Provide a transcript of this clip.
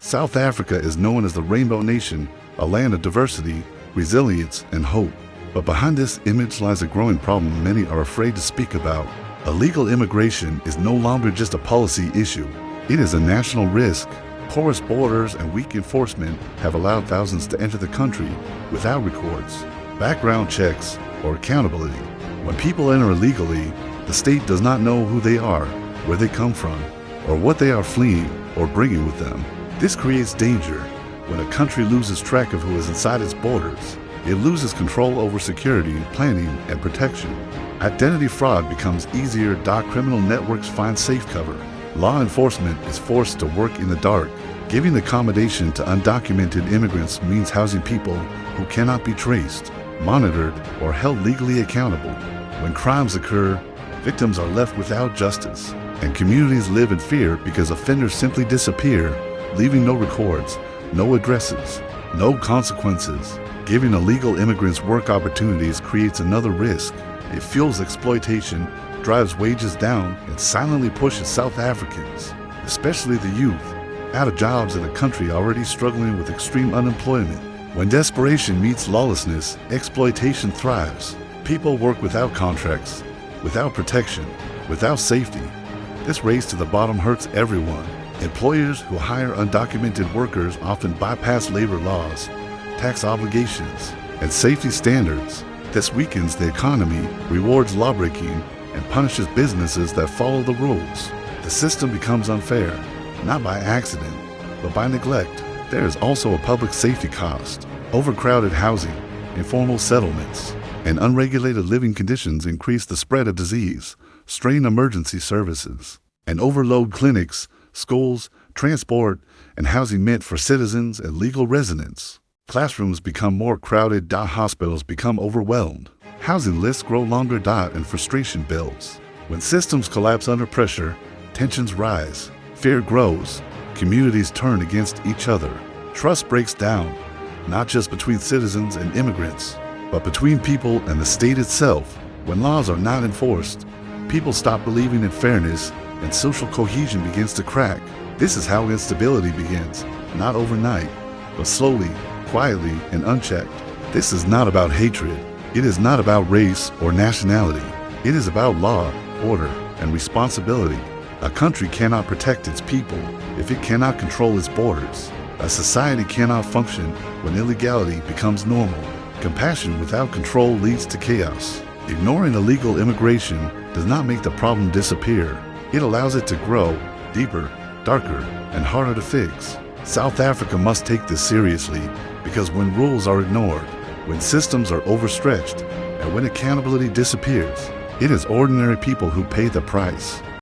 South Africa is known as the Rainbow Nation, a land of diversity, resilience, and hope. But behind this image lies a growing problem many are afraid to speak about. Illegal immigration is no longer just a policy issue. It is a national risk. Porous borders and weak enforcement have allowed thousands to enter the country without records, background checks, or accountability. When people enter illegally, the state does not know who they are, where they come from, or what they are fleeing or bringing with them. This creates danger. When a country loses track of who is inside its borders, it loses control over security, planning, and protection. Identity fraud becomes easier. Criminal networks find safe cover. Law enforcement is forced to work in the dark. Giving accommodation to undocumented immigrants means housing people who cannot be traced, monitored, or held legally accountable. When crimes occur, victims are left without justice, and communities live in fear because offenders simply disappear, leaving no records, no addresses, no consequences. Giving illegal immigrants work opportunities creates another risk. It fuels exploitation, drives wages down, and silently pushes South Africans, especially the youth, out of jobs in a country already struggling with extreme unemployment. When desperation meets lawlessness, exploitation thrives. People work without contracts, without protection, without safety. This race to the bottom hurts everyone. Employers who hire undocumented workers often bypass labor laws, tax obligations, and safety standards. This weakens the economy, rewards lawbreaking, and punishes businesses that follow the rules. The system becomes unfair, not by accident, but by neglect. There is also a public safety cost. Overcrowded housing, informal settlements, and unregulated living conditions increase the spread of disease, strain emergency services, and overload clinics, schools, transport, and housing meant for citizens and legal residents. Classrooms become more crowded. Hospitals become overwhelmed. Housing lists grow longer. And frustration builds. When systems collapse under pressure, tensions rise, fear grows, communities turn against each other. Trust breaks down, not just between citizens and immigrants, but between people and the state itself. When laws are not enforced, people stop believing in fairness and social cohesion begins to crack. This is how instability begins, not overnight, but slowly, quietly, and unchecked. This is not about hatred. It is not about race or nationality. It is about law, order, and responsibility. A country cannot protect its people if it cannot control its borders. A society cannot function when illegality becomes normal. Compassion without control leads to chaos. Ignoring illegal immigration does not make the problem disappear. It allows it to grow deeper, darker, and harder to fix. South Africa must take this seriously because when rules are ignored, when systems are overstretched, and when accountability disappears, it is ordinary people who pay the price.